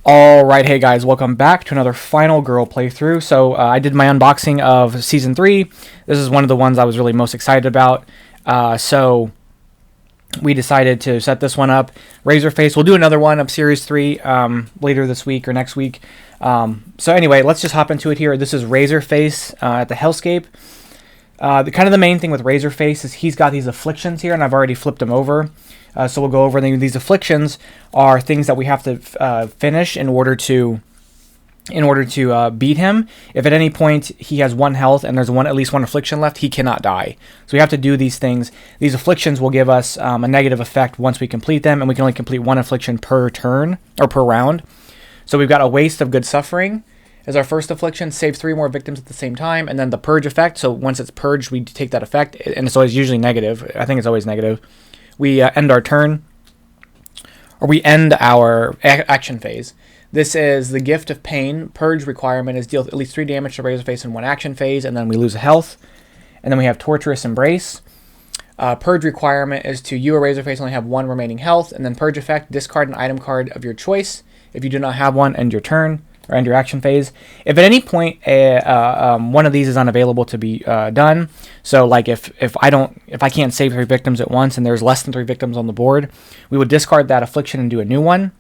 Alright, hey guys, welcome back to another Final Girl playthrough. So I did my unboxing of Season 3. This is one of the ones I was really most excited about. So we decided to set this one up. Razorface, we'll do another one of Series 3 later this week or next week. So anyway, let's just hop into it here. This is Razorface at the Hellscape. The main thing with Razorface is he's got these afflictions here, and I've already flipped them over. So we'll go over them. These afflictions are things that we have to finish in order to beat him. If at any point he has 1 health and there's at least one affliction left, he cannot die. So we have to do these things. These afflictions will give us a negative effect once we complete them, and we can only complete 1 affliction per turn or per round. So we've got a waste of good suffering as our first affliction, save 3 more victims at the same time, and then the purge effect. So once it's purged, we take that effect, and it's always usually negative. I think it's always negative. We end our turn, or we end our action phase. This is the Gift of Pain. Purge requirement is deal at least 3 damage to Razorface in 1 action phase, and then we lose a health. And then we have Torturous Embrace. Purge requirement is to you or Razorface only have 1 remaining health, and then Purge effect, discard an item card of your choice. If you do not have one, end your turn, or end your action phase. If at any point one of these is unavailable to be done, so like if I can't save 3 victims at once and there's less than 3 victims on the board, we would discard that affliction and do a new one.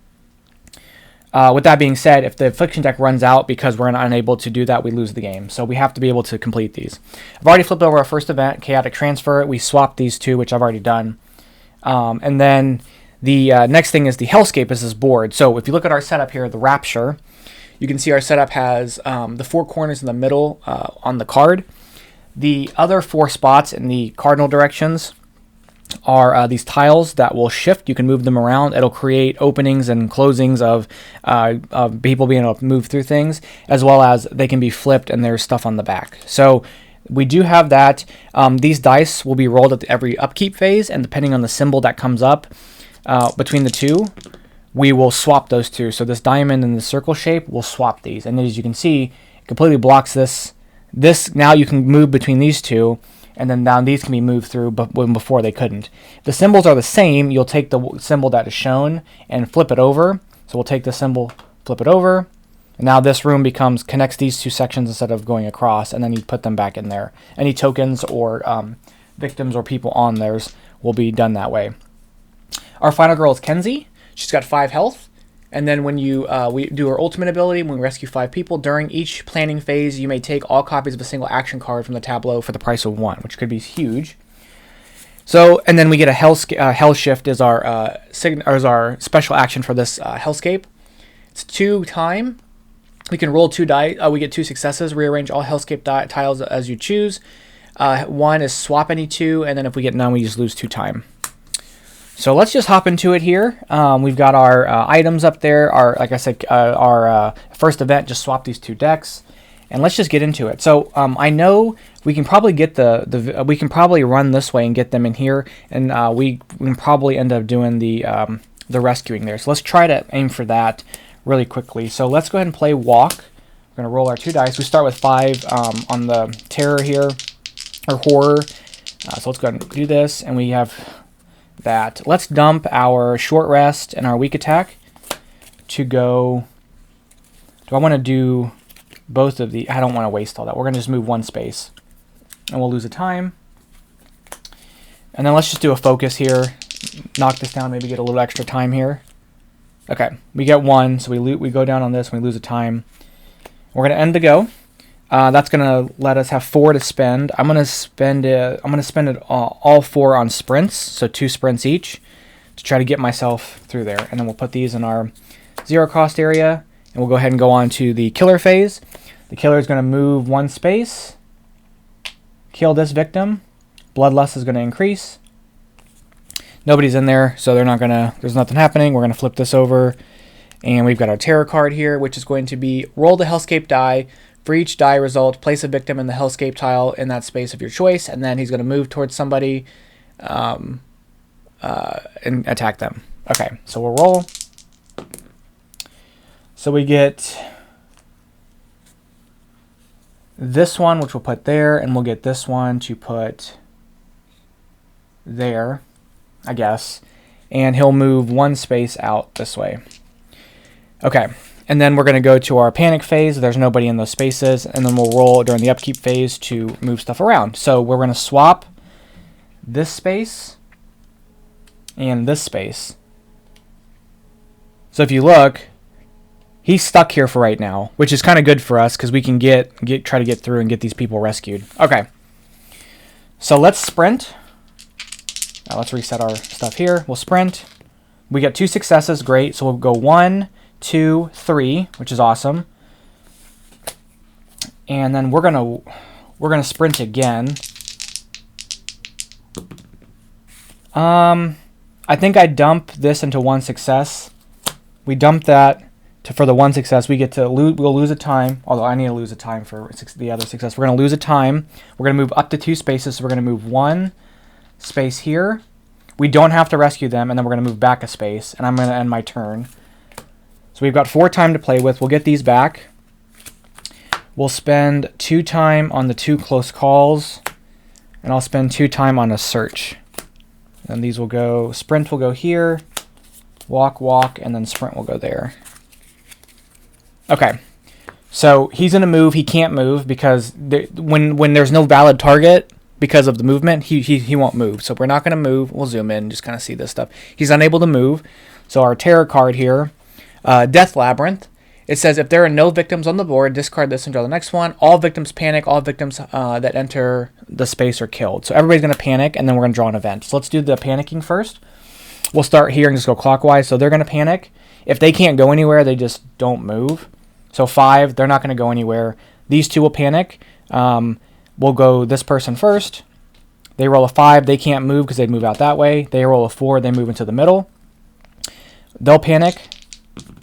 With that being said, if the affliction deck runs out because we're unable to do that, we lose the game. So we have to be able to complete these. I've already flipped over our first event, Chaotic Transfer. We swapped these 2, which I've already done. And then the next thing is the Hellscape is this board. So if you look at our setup here, the Rapture, you can see our setup has the 4 corners in the middle on the card. The other 4 spots in the cardinal directions are these tiles that will shift. You can move them around. It'll create openings and closings of people being able to move through things, as well as they can be flipped and there's stuff on the back. So we do have that. These dice will be rolled at every upkeep phase, and depending on the symbol that comes up between the 2, we will swap those 2. So this diamond and the circle shape, we'll swap these. And as you can see, it completely blocks this. Now you can move between these 2, and then now these can be moved through, but when before they couldn't. If the symbols are the same, you'll take the symbol that is shown and flip it over. So we'll take the symbol, flip it over, and now this room connects these 2 sections instead of going across, and then you put them back in there. Any tokens or victims or people on theirs will be done that way. Our final girl is Kenzie. She's got 5 health, and then when we do her ultimate ability, when we rescue 5 people, during each planning phase, you may take all copies of a single action card from the tableau for the price of 1, which could be huge. So, and then we get a Hell Shift as our special action for this Hellscape. It's 2 time. We can roll 2 die. We get 2 successes. Rearrange all Hellscape tiles as you choose. 1 is swap any 2, and then if we get none, we just lose 2 time. So let's just hop into it here. We've got our items up there. Like I said, our first event, just swap these 2 decks, and let's just get into it. So I know we can probably get we can probably run this way and get them in here, and we can probably end up doing the rescuing there. So let's try to aim for that really quickly. So let's go ahead and play walk. We're gonna roll our 2 dice. We start with 5 on the terror here, or horror. So let's go ahead and do this, and we have that. Let's dump our short rest and our weak attack to go. Do I want to do both of the? I don't want to waste all that. We're going to just move 1 space, and we'll lose a time. And then let's just do a focus here. Knock this down, maybe get a little extra time here. Okay, we get 1, so we go down on this, and we lose a time. We're going to end the go. That's going to let us have 4 to spend. I'm going to spend it all 4 on sprints, so 2 sprints each, to try to get myself through there. And then we'll put these in our 0 cost area, and we'll go ahead and go on to the killer phase. The killer is going to move 1 space, kill this victim. Bloodlust is going to increase. Nobody's in there, so there's nothing happening. We're going to flip this over, and we've got our terror card here, which is going to be roll the Hellscape die. For each die result, place a victim in the Hellscape tile in that space of your choice, and then he's going to move towards somebody and attack them. Okay, so we'll roll. So we get this one, which we'll put there, and we'll get this one to put there, I guess. And he'll move 1 space out this way. Okay, And then we're going to go to our panic phase. There's nobody in those spaces. And then we'll roll during the upkeep phase to move stuff around. So we're going to swap this space and this space. So if you look, he's stuck here for right now, which is kind of good for us because we can try to get through and get these people rescued. Okay. So let's sprint. Now let's reset our stuff here. We'll sprint. We get 2 successes. Great. So we'll go 1, 2, 3, which is awesome. And then we're gonna sprint again. I think I dump this into 1 success. We dump that for the 1 success. We get to we'll lose a time. Although I need to lose a time for the other success. We're gonna lose a time. We're gonna move up to 2 spaces. So we're gonna move 1 space here. We don't have to rescue them, and then we're gonna move back a space. And I'm gonna end my turn. So we've got 4 time to play with. We'll get these back. We'll spend 2 time on the 2 close calls, and I'll spend 2 time on a search. And these will go, sprint will go here, walk, and then sprint will go there. Okay, so he's going to move. He can't move because when there's no valid target because of the movement, he won't move. So we're not going to move. We'll zoom in and just kind of see this stuff. He's unable to move. So our terror card here, Death Labyrinth. It says if there are no victims on the board, discard this and draw the next one. All victims panic. All victims that enter the space are killed. So everybody's going to panic, and then we're going to draw an event. So let's do the panicking first. We'll start here and just go clockwise. So they're going to panic. If they can't go anywhere, they just don't move. So 5, they're not going to go anywhere. These 2 will panic. We'll go this person first. They roll a 5. They can't move because they move out that way. They roll a 4. They move into the middle. They'll panic.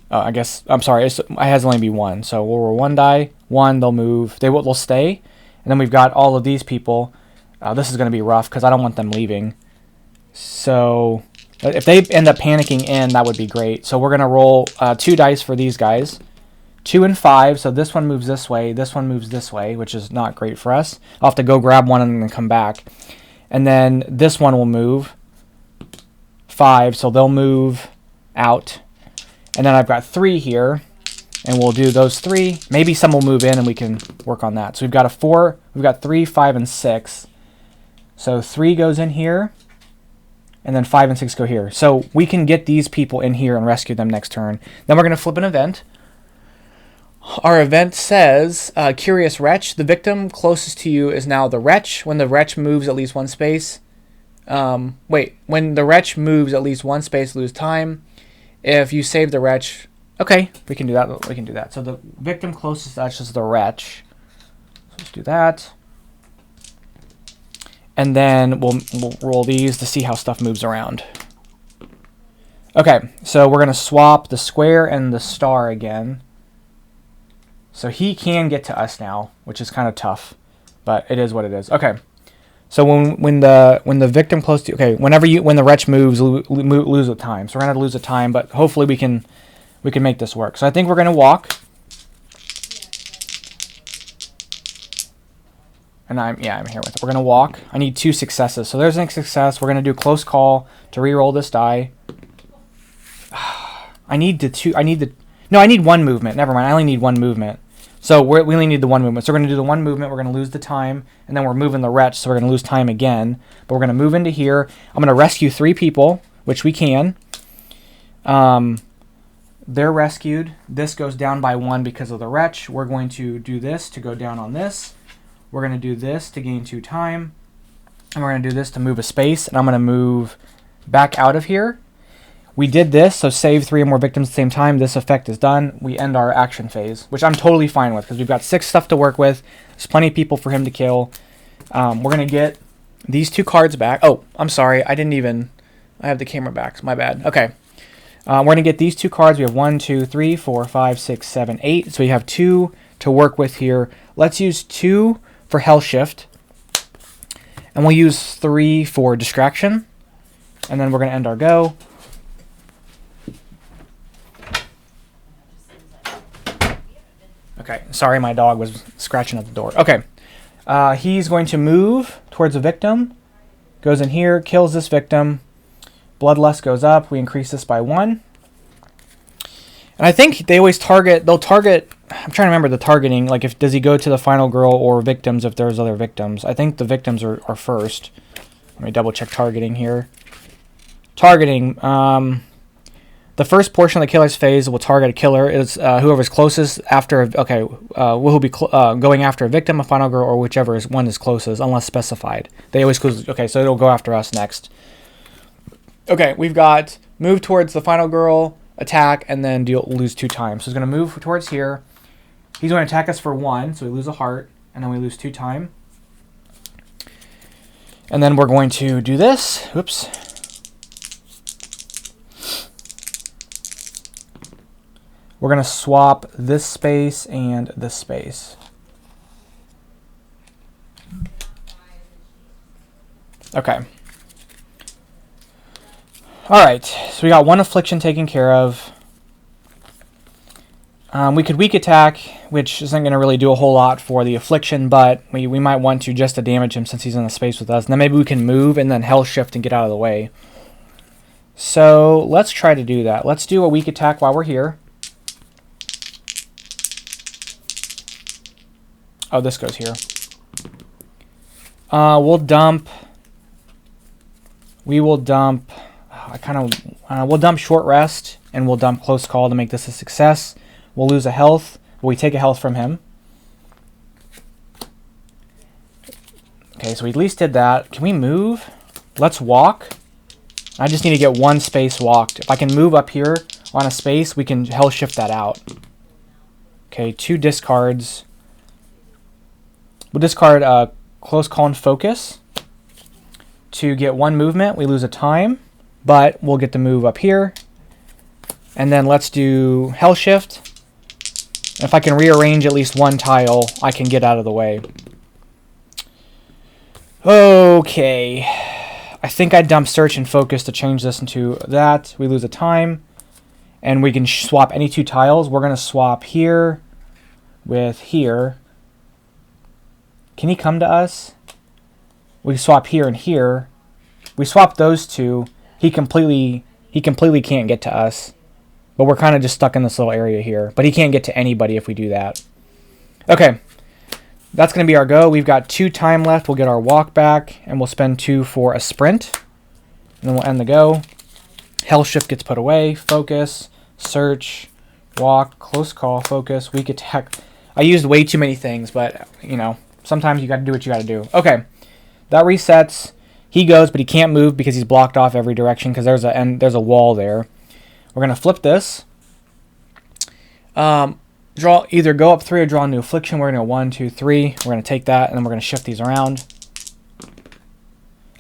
I guess, I'm sorry, it has only be 1. So we'll roll 1 die. 1, they'll move. They'll stay. And then we've got all of these people. This is going to be rough because I don't want them leaving. So if they end up panicking in, that would be great. So we're going to roll 2 dice for these guys. 2 and 5. So this one moves this way. This one moves this way, which is not great for us. I'll have to go grab one and then come back. And then this one will move 5. So they'll move out. And then I've got 3 here, and we'll do those 3. Maybe some will move in, and we can work on that. So we've got a 4, we've got 3, 5, and 6. So 3 goes in here, and then 5 and 6 go here. So we can get these people in here and rescue them next turn. Then we're going to flip an event. Our event says, Curious Wretch. The victim closest to you is now the Wretch. When the Wretch moves at least 1 space. When the Wretch moves at least 1 space, lose time. If you save the Wretch, okay, we can do that. We can do that. So the victim closest, that's just the Wretch. So let's do that. And then we'll roll these to see how stuff moves around. Okay, so we're going to swap the square and the star again. So he can get to us now, which is kind of tough, but it is what it is. Okay. So when the victim close to, okay, when the Wretch moves, lose a time. So we're gonna lose a time, but hopefully we can make this work. So I think we're gonna walk. And I'm here with it. We're gonna walk. I need 2 successes. So there's a success. We're gonna do close call to re-roll this die. I need 1 movement. Never mind. I only need 1 movement. So we only need the 1 movement. So we're going to do the 1 movement. We're going to lose the time. And then we're moving the Wretch. So we're going to lose time again. But we're going to move into here. I'm going to rescue 3 people, which we can. They're rescued. This goes down by 1 because of the Wretch. We're going to do this to go down on this. We're going to do this to gain 2 time. And we're going to do this to move a space. And I'm going to move back out of here. We did this, so save 3 or more victims at the same time. This effect is done. We end our action phase, which I'm totally fine with because we've got 6 stuff to work with. There's plenty of people for him to kill. We're going to get these 2 cards back. Oh, I'm sorry. I have the camera back. My bad. Okay. We're going to get these 2 cards. We have 1, 2, 3, 4, 5, 6, 7, 8. So we have 2 to work with here. Let's use 2 for Hell Shift. And we'll use 3 for Distraction. And then we're going to end our go. Okay, sorry, my dog was scratching at the door. Okay, he's going to move towards a victim, goes in here, kills this victim. Bloodlust goes up. We increase this by 1. And I think they always target, they'll target, I'm trying to remember the targeting, like if does he go to the final girl or victims if there's other victims. I think the victims are first. Let me double check targeting here. Targeting, the first portion of the killer's phase will target a killer. Is whoever's closest after, okay, will be going after a victim, a final girl, or whichever one is closest, unless specified. They always close, okay, so it'll go after us next. Okay, we've got move towards the final girl, attack, and then lose 2 times. So he's going to move towards here. He's going to attack us for 1, so we lose a heart, and then we lose 2 time. And then we're going to do this. Oops. We're going to swap this space and this space. Okay. Alright, so we got 1 affliction taken care of. We could weak attack, which isn't going to really do a whole lot for the affliction, but we might want to just to damage him since he's in the space with us. And then maybe we can move and then hell shift and get out of the way. So let's try to do that. Let's do a weak attack while we're here. Oh, this goes here. We'll dump. We will dump. We'll dump short rest and we'll dump close call to make this a success. We'll lose a health. We take a health from him. Okay, so we at least did that. Can we move? Let's walk. I just need to get 1 space walked. If I can move up here on a space, we can hell shift that out. Okay, 2 discards. We'll discard close call and focus. To get 1 movement, we lose a time, but we'll get the move up here. And then let's do hell shift. If I can rearrange at least 1 tile, I can get out of the way. Okay. I think I dump search and focus to change this into that. We lose a time. And we can swap any 2 tiles. We're going to swap here with here. Can he come to us? We swap here and here. We swap those 2. He completely can't get to us. But we're kind of just stuck in this little area here. But he can't get to anybody if we do that. Okay. That's going to be our go. We've got 2 time left. We'll get our walk back. And we'll spend 2 for a sprint. And then we'll end the go. Hell shift gets put away. Focus. Search. Walk. Close call. Focus. Weak attack. I used way too many things. But, you know, sometimes you got to do what you got to do. Okay. That resets. He goes, but he can't move because he's blocked off every direction because there's a wall there. We're going to flip this. Either go up 3 or draw a new affliction. We're going to go 1, 2, 3. We're going to take that, and then we're going to shift these around.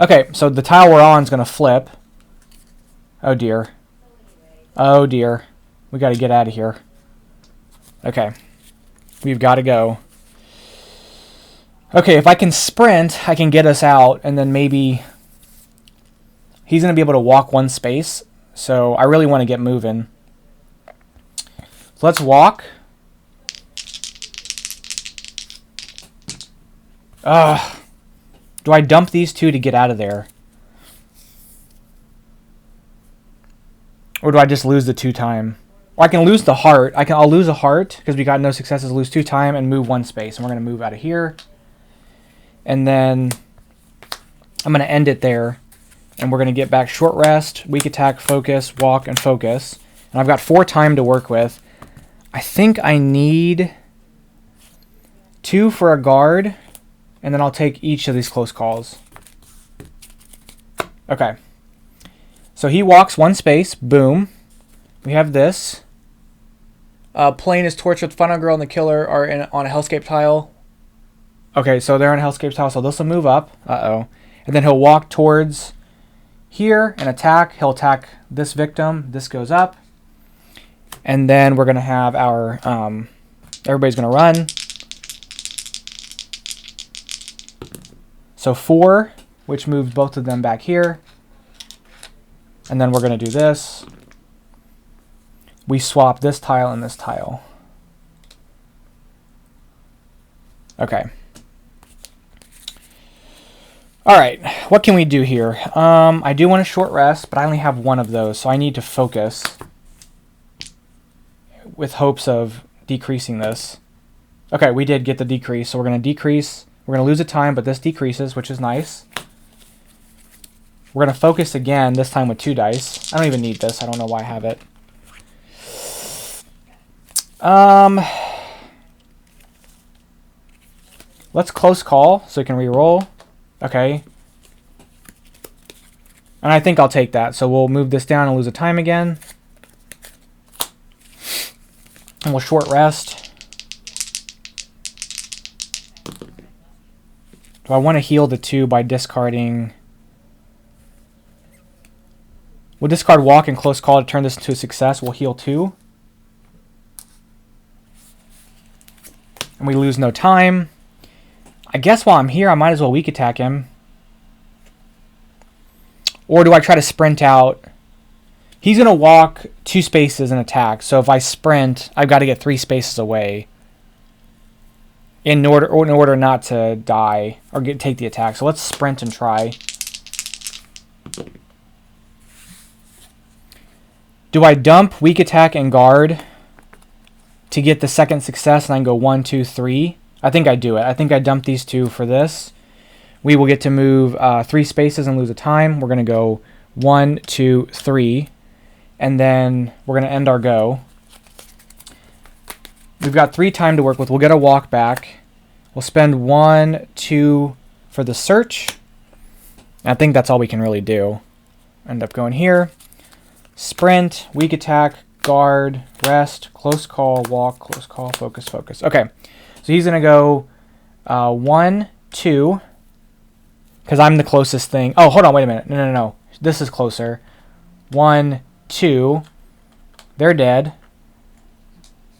Okay, so the tile we're on is going to flip. Oh, dear. Oh, dear. We got to get out of here. Okay. We've got to go. Okay, if I can sprint, I can get us out, and then maybe he's going to be able to walk 1 space. So I really want to get moving. So let's walk. Do I dump these 2 to get out of there? Or do I just lose the 2 time? Or I can lose the heart. I'll lose a heart because we got no successes, lose 2 time, and move 1 space. And we're going to move out of here. And then I'm going to end it there. And we're going to get back short rest, weak attack, focus, walk, and focus. And I've got 4 time to work with. I think I need 2 for a guard. And then I'll take each of these close calls. Okay. So he walks 1 space. Boom. We have this. Plane is torched with Funnel Girl and the Killer are on a Hellscape tile. Okay, so they're on a Hellscape tile, so this will move up. Uh-oh. And then he'll walk towards here and attack. He'll attack this victim. This goes up. And then we're going to have our... everybody's going to run. So 4, which moves both of them back here. And then we're going to do this. We swap this tile and this tile. Okay. All right, what can we do here? I do want a short rest, but I only have 1 of those, so I need to focus. with hopes of decreasing this. Okay, we did get the decrease, so we're going to decrease. We're going to lose a time, but this decreases, which is nice. We're going to focus again, this time with 2 dice. I don't even need this. I don't know why I have it. Let's close call so we can re-roll. Okay. And I think I'll take that. So we'll move this down and lose a time again. And we'll short rest. Do I want to heal the 2 by discarding? We'll discard walk and close call to turn this into a success. We'll heal 2. And we lose no time. I guess while I'm here, I might as well weak attack him. Or do I try to sprint out? He's going to walk 2 spaces and attack. So if I sprint, I've got to get 3 spaces away. In order not to die or take the attack. So let's sprint and try. Do I dump weak attack and guard to get the second success and I can go 1, 2, 3? I think I do it. I think I dump these 2 for this. We will get to move 3 spaces and lose a time. We're going to go 1, 2, 3. And then we're going to end our go. We've got 3 time to work with. We'll get a walk back. We'll spend 1, 2 for the search. I think that's all we can really do. End up going here. Sprint, weak attack, guard, rest, close call, walk, close call, focus, focus. Okay, so he's going to go 1, 2. Because I'm the closest thing. Oh, hold on, wait a minute. No. This is closer. 1, 2. They're dead.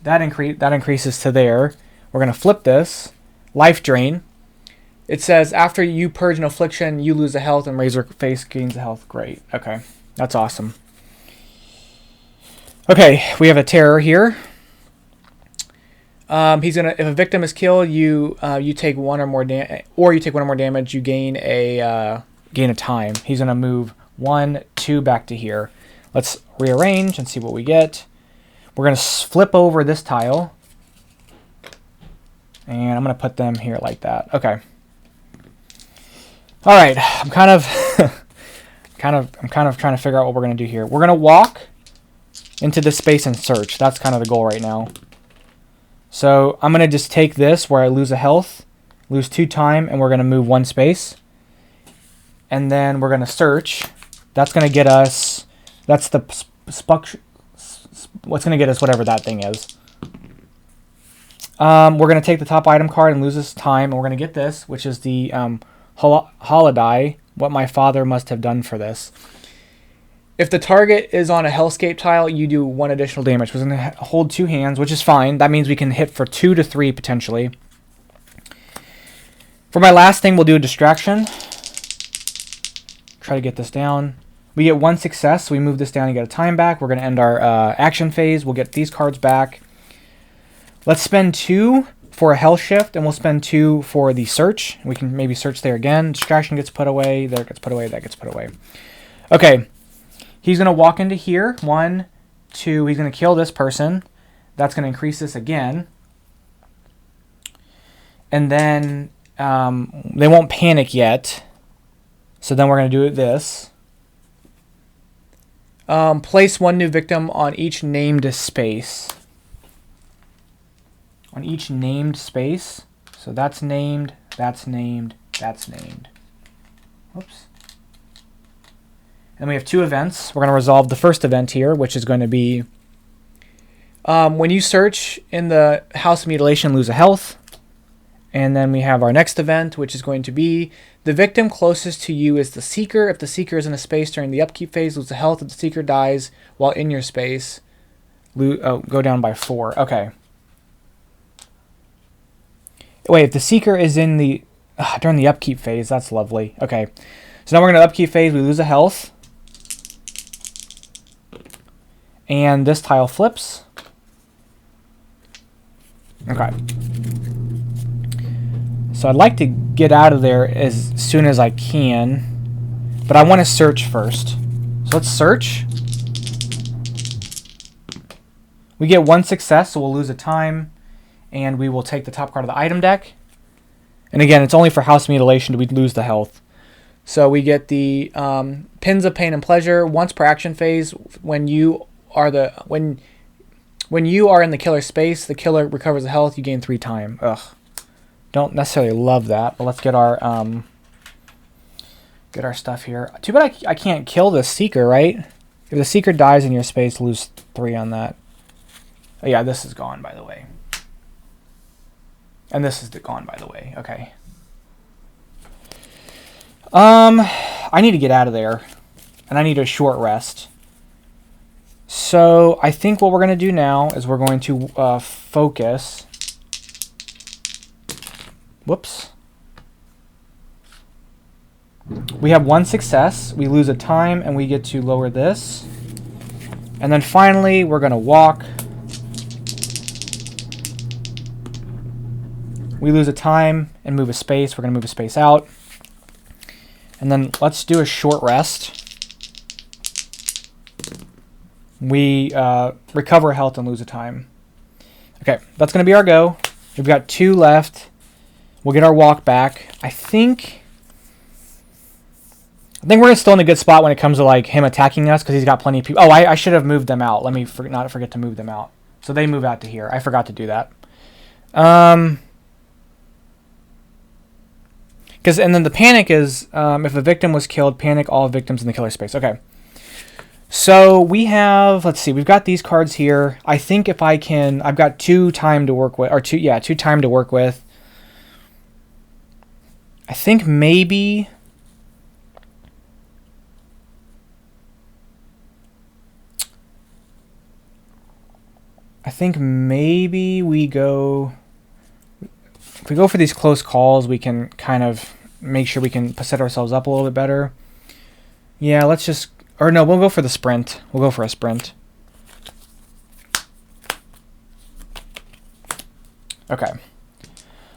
That increases to there. We're going to flip this. Life drain. It says, after you purge an affliction, you lose a health, and Razorface gains a health. Great. Okay. That's awesome. Okay, we have a terror here. He's gonna. If a victim is killed, you take 1 or more damage. You gain a time. He's gonna move 1, 2 back to here. Let's rearrange and see what we get. We're gonna flip over this tile, and I'm gonna put them here like that. Okay. All right. I'm kind of trying to figure out what we're gonna do here. We're gonna walk into this space and search. That's kind of the goal right now. So I'm going to just take this where I lose a health, lose 2 time, and we're going to move 1 space. And then we're going to search. That's going to get us, that's the, what's going to get us whatever that thing is. We're going to take the top item card and lose this time, and we're going to get this, which is the holiday, what my father must have done for this. If the target is on a Hellscape tile, you do 1 additional damage. We're going to hold 2 hands, which is fine. That means we can hit for 2 to 3 potentially. For my last thing, we'll do a distraction. Try to get this down. We get 1 success, so we move this down and get a time back. We're going to end our action phase. We'll get these cards back. Let's spend 2 for a hell shift, and we'll spend 2 for the search. We can maybe search there again. Distraction gets put away. There gets put away. That gets put away. Okay. He's going to walk into here. 1, 2. He's going to kill this person. That's going to increase this again. And then they won't panic yet. So then we're going to do this. Place 1 new victim on each named space. On each named space. So that's named, that's named, that's named. Whoops. And we have 2 events. We're going to resolve the first event here, which is going to be when you search in the House of Mutilation, lose a health. And then we have our next event, which is going to be the victim closest to you is the Seeker. If the Seeker is in a space during the upkeep phase, lose a health. If the Seeker dies while in your space, go down by 4. Okay. Wait, if the Seeker is in the during the upkeep phase, that's lovely. Okay. So now we're going to upkeep phase. We lose a health. And this tile flips. Okay. So I'd like to get out of there as soon as I can. But I want to search first. So let's search. We get 1 success, so we'll lose a time, and we will take the top card of the item deck. And again, it's only for house mutilation do we lose the health. So we get the Pins of Pain and Pleasure. Once per action phase, when you are in the killer space, the killer recovers the health. You gain 3 time. Ugh, don't necessarily love that. But let's get our stuff here. Too bad I can't kill this Seeker, right? If the Seeker dies in your space, lose 3 on that. Oh yeah, this is gone, by the way. And this is gone, by the way. Okay. I need to get out of there. And I need a short rest. So I think what we're going to do now is we're going to focus. Whoops. We have 1 success. We lose a time, and we get to lower this. And then finally, we're going to walk. We lose a time and move a space. We're going to move a space out. And then let's do a short rest. We recover health and lose a time. Okay, that's going to be our go. We've got 2 left. We'll get our walk back. I think we're still in a good spot when it comes to like him attacking us because he's got plenty of people. Oh, I should have moved them out. Let me not forget to move them out. So they move out to here. I forgot to do that. And then the panic is if a victim was killed, panic all victims in the killer space. Okay. So we have, let's see, we've got these cards here. I think if I can, I've got 2 time to work with, or 2 time to work with. I think maybe we go, if we go for these close calls, we can kind of make sure we can set ourselves up a little bit better. Yeah, let's just, or no, we'll go for the sprint. We'll go for a sprint. Okay.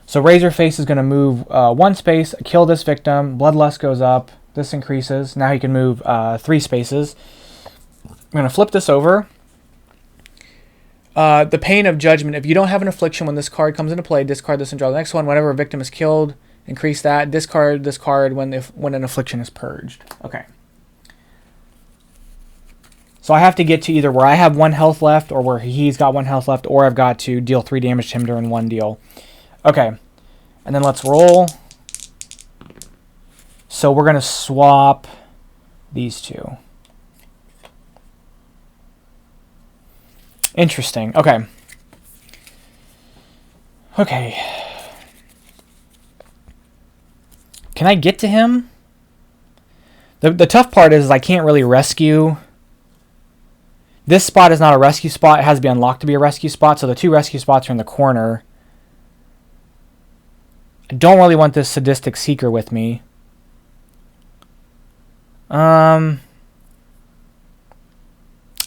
So Razorface is going to move 1 space, kill this victim. Bloodlust goes up. This increases. Now he can move 3 spaces. I'm going to flip this over. The Pain of Judgment. If you don't have an affliction when this card comes into play, discard this and draw the next one. Whenever a victim is killed, increase that. Discard this card when an affliction is purged. Okay. So I have to get to either where I have 1 health left or where he's got 1 health left, or I've got to deal 3 damage to him during 1 deal. Okay. And then let's roll. So we're going to swap these 2. Interesting. Okay. Okay. Can I get to him? The tough part is I can't really rescue. This spot is not a rescue spot. It has to be unlocked to be a rescue spot. So the 2 rescue spots are in the corner. I don't really want this sadistic Seeker with me. I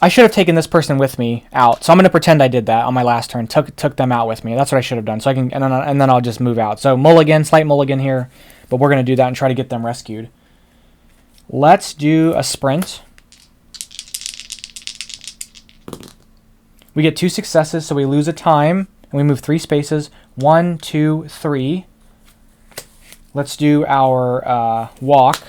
should have taken this person with me out. So I'm going to pretend I did that on my last turn. Took them out with me. That's what I should have done. So I can, and then I'll just move out. So mulligan, slight mulligan here. But we're going to do that and try to get them rescued. Let's do a sprint. We get 2 successes, so we lose a time. And we move 3 spaces. 1, 2, 3. Let's do our walk.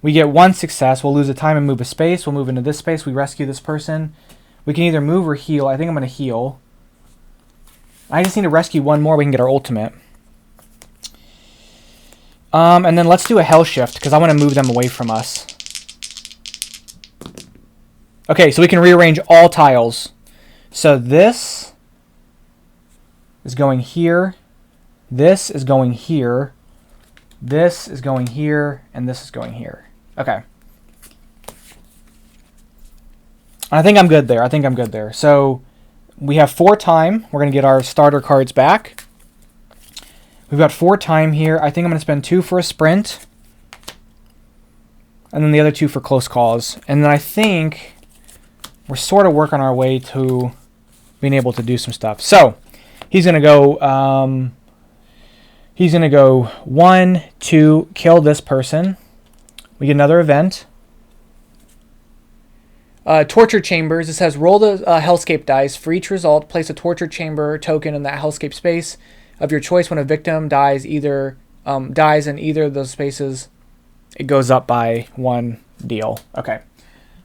We get 1 success. We'll lose a time and move a space. We'll move into this space. We rescue this person. We can either move or heal. I think I'm going to heal. I just need to rescue 1 more. We can get our ultimate. And then let's do a hell shift because I want to move them away from us. Okay, so we can rearrange all tiles. So this is going here. This is going here. This is going here. And this is going here. Okay. I think I'm good there. So we have 4 time. We're going to get our starter cards back. We've got 4 time here. I think I'm going to spend 2 for a sprint. And then the other 2 for close calls. And then I think we're sort of working our way to being able to do some stuff. So he's going to go... He's going to go 1, 2, kill this person. We get another event. Torture chambers. It says roll the Hellscape dice. For each result, place a torture chamber token in that Hellscape space of your choice. When a victim dies in either of those spaces, it goes up by 1 deal. Okay.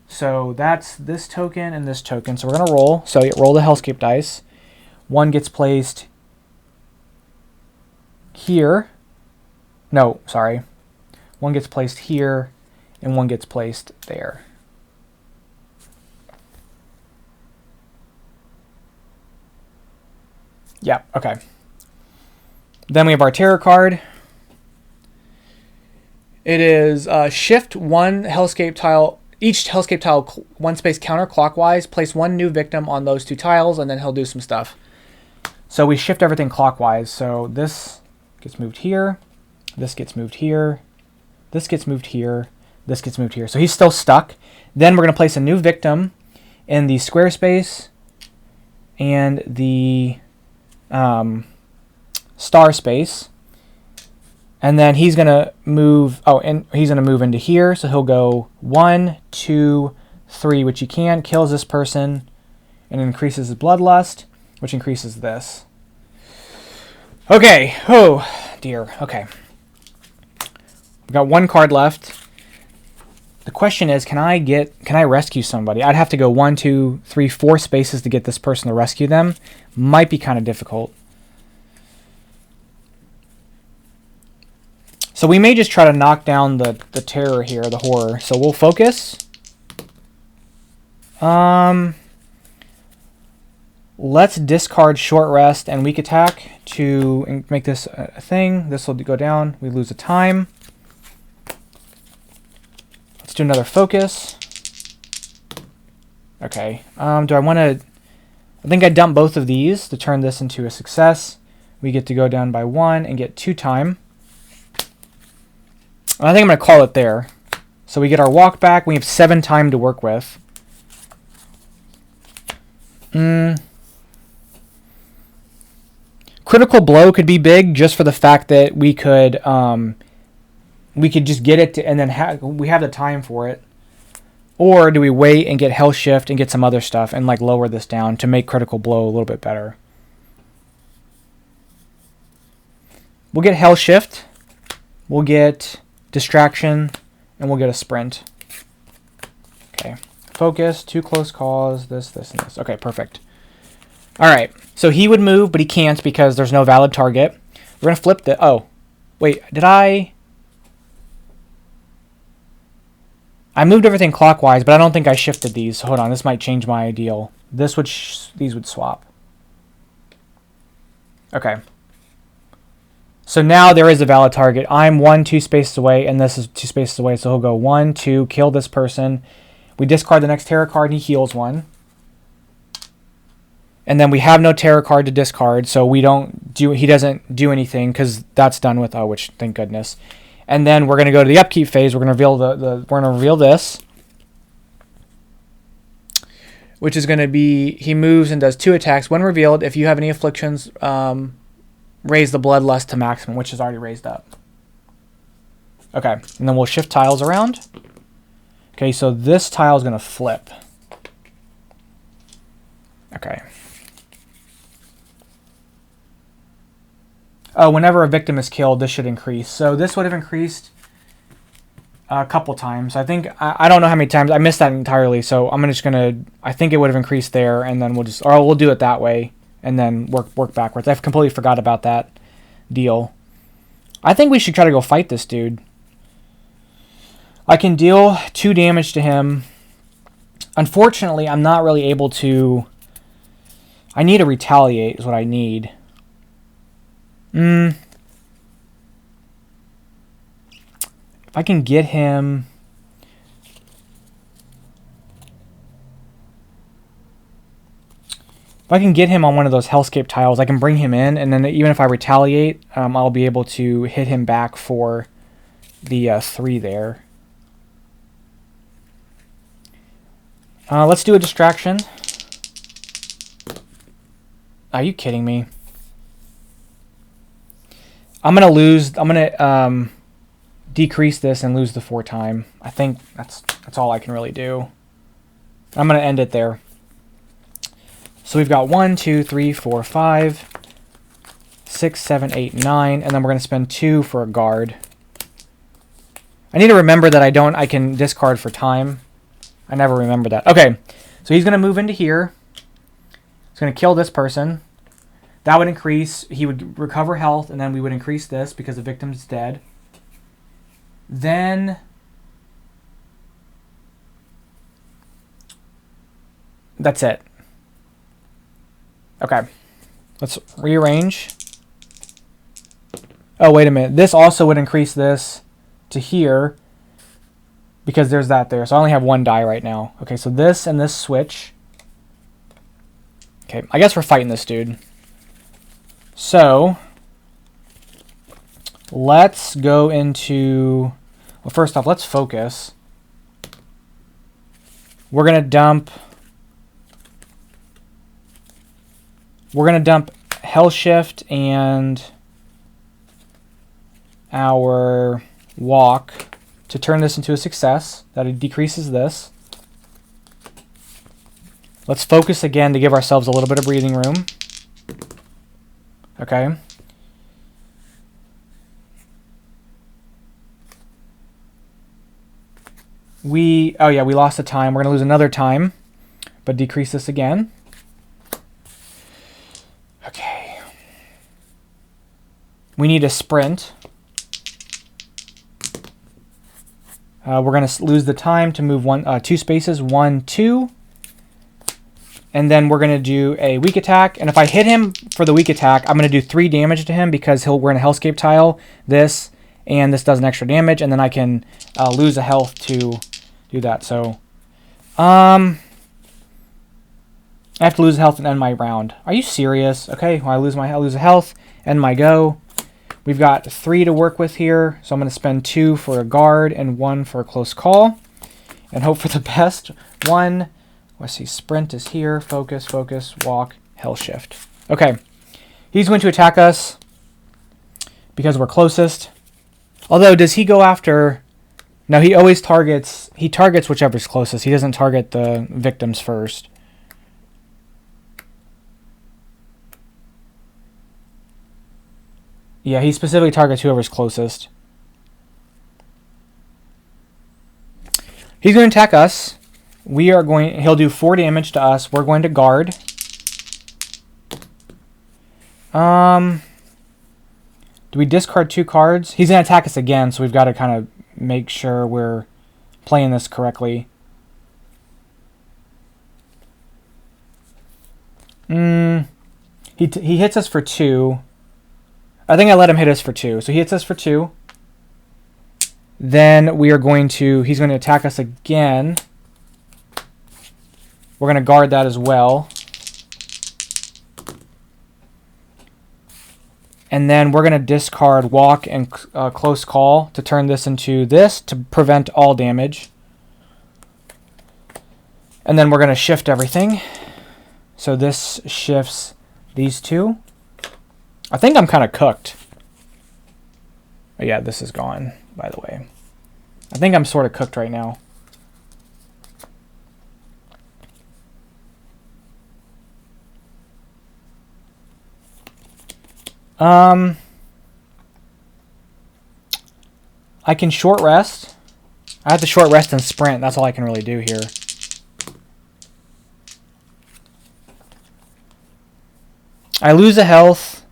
So that's this token and this token. So we're going to roll. So roll the Hellscape dice. 1 gets placed here. No, sorry. 1 gets placed here, and 1 gets placed there. Yeah, okay. Then we have our tarot card. It is shift 1 Hellscape tile, each Hellscape tile 1 space counterclockwise. Place 1 new victim on those 2 tiles, and then he'll do some stuff. So we shift everything clockwise. So this gets moved here. This gets moved here. This gets moved here. This gets moved here. So he's still stuck. Then we're going to place a new victim in the square space and the star space. And then he's going to move. Oh, and he's going to move into here. So he'll go 1, 2, 3, which he can. Kills this person and increases his bloodlust, which increases this. Okay. Oh, dear. Okay. We've got 1 card left. The question is, can I rescue somebody? I'd have to go 1, 2, 3, 4 spaces to get this person to rescue them. Might be kind of difficult. So we may just try to knock down the terror here, the horror. So we'll focus. Let's discard short rest and weak attack to make this a thing. This will go down. We lose a time. Let's do another focus. Okay. Do I want to... I think I dump both of these to turn this into a success. We get to go down by 1 and get 2 time. I think I'm going to call it there. So we get our walk back. We have 7 time to work with. Critical blow could be big just for the fact that we could just get it to, and then we have the time for it. Or do we wait and get Hell Shift and get some other stuff and like lower this down to make critical blow a little bit better? We'll get Hell Shift. We'll get distraction, and we'll get a sprint. Okay. Focus, 2 close calls, this, and this. Okay, perfect. All right. So he would move, but he can't because there's no valid target. We're going to flip the... Oh. Wait, did I moved everything clockwise, but I don't think I shifted these. Hold on, this might change my deal. This would these would swap. Okay. So now there is a valid target. I'm 1, 2 spaces away, and this is 2 spaces away. So he'll go 1, 2, kill this person. We discard the next terror card, and he heals 1. And then we have no terror card to discard, so he doesn't do anything because that's done with. Oh, which thank goodness. And then we're going to go to the upkeep phase. We're going to reveal this, which is going to be he moves and does 2 attacks. When revealed, if you have any afflictions, raise the bloodlust to maximum, which is already raised up. Okay, and then we'll shift tiles around. Okay, so this tile is going to flip. Okay. Oh, whenever a victim is killed, this should increase. So this would have increased a couple times. I think, I don't know how many times. I missed that entirely, so I'm just going to, I think it would have increased there, and then we'll do it that way, and then work backwards. I've completely forgot about that deal. I think we should try to go fight this dude. I can deal 2 damage to him. Unfortunately, I'm not really able to... I need to retaliate is what I need. If I can get him... If I can get him on one of those Hellscape tiles, I can bring him in, and then even if I retaliate, I'll be able to hit him back for the 3 there. Let's do a distraction. Are you kidding me? I'm gonna decrease this and lose the 4 time. I think that's all I can really do. I'm going to end it there. So we've got 1, 2, 3, 4, 5, 6, 7, 8, 9, and then we're going to spend 2 for a guard. I need to remember that I can discard for time. I never remember that. Okay, so he's going to move into here. He's going to kill this person. That would increase, he would recover health, and then we would increase this because the victim's dead. Then that's it. Okay, let's rearrange. Oh, wait a minute. This also would increase this to here because there's that there. So I only have 1 die right now. Okay, so this and this switch. Okay, I guess we're fighting this dude. So let's go into, well, first off, let's focus. We're going to dump Hell Shift and our walk to turn this into a success. That decreases this. Let's focus again to give ourselves a little bit of breathing room. Okay. Oh yeah, we lost a time. We're going to lose another time, but decrease this again. Okay. We need a sprint. We're going to lose the time to move 2 spaces, 1, 2. And then we're going to do a weak attack. And if I hit him for the weak attack, I'm going to do 3 damage to him because we're in a Hellscape tile. This, and this does an extra damage. And then I can lose a health to do that. So, I have to lose health and end my round. Are you serious? Okay, well, I lose a health, end my go. We've got 3 to work with here. So I'm going to spend 2 for a guard and 1 for a close call. And hope for the best. 1... Let's see, sprint is here, focus, walk, hell shift. Okay, he's going to attack us because we're closest. Although, does he go after... No, he always targets whichever's closest. He doesn't target the victims first. Yeah, he specifically targets whoever's closest. He's going to attack us. He'll do 4 damage to us. We're going to guard. Do we discard 2 cards? He's going to attack us again, so we've got to kind of make sure we're playing this correctly. He hits us for 2. I think I let him hit us for 2. So he hits us for 2. Then he's going to attack us again. We're going to guard that as well. And then we're going to discard walk and close call to turn this into this to prevent all damage. And then we're going to shift everything. So this shifts these 2. I think I'm kind of cooked. Oh, yeah, this is gone, by the way. I think I'm sort of cooked right now. I can short rest. I have to short rest and sprint. That's all I can really do here. I lose a health.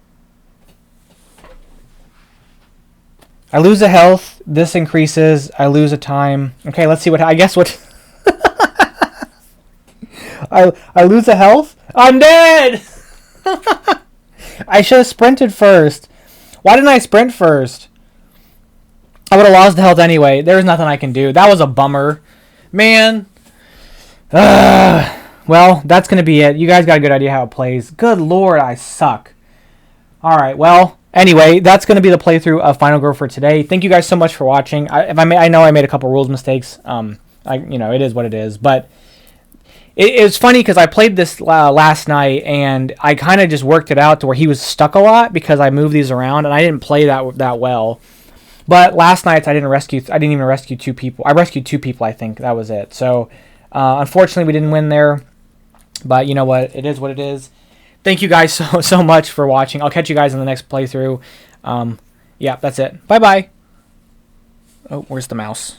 This increases. I lose a time. Okay, let's see what... I guess what... I lose a health. I'm dead! I should have sprinted first. Why didn't I sprint first? I would have lost the health anyway. There's nothing I can do. That was a bummer. Man. Well, that's going to be it. You guys got a good idea how it plays. Good lord, I suck. Alright, well, anyway, that's going to be the playthrough of Final Girl for today. Thank you guys so much for watching. I know I made a couple rules mistakes. It is what it is. But it was funny because I played this last night, and I kind of just worked it out to where he was stuck a lot because I moved these around, and I didn't play that well. But last night I didn't even rescue 2 people. I rescued 2 people, I think. That was it. So Unfortunately, we didn't win there, but you know what? It is what it is. Thank you guys so much for watching. I'll catch you guys in the next playthrough. Yeah, that's it. Bye-bye. Oh, where's the mouse?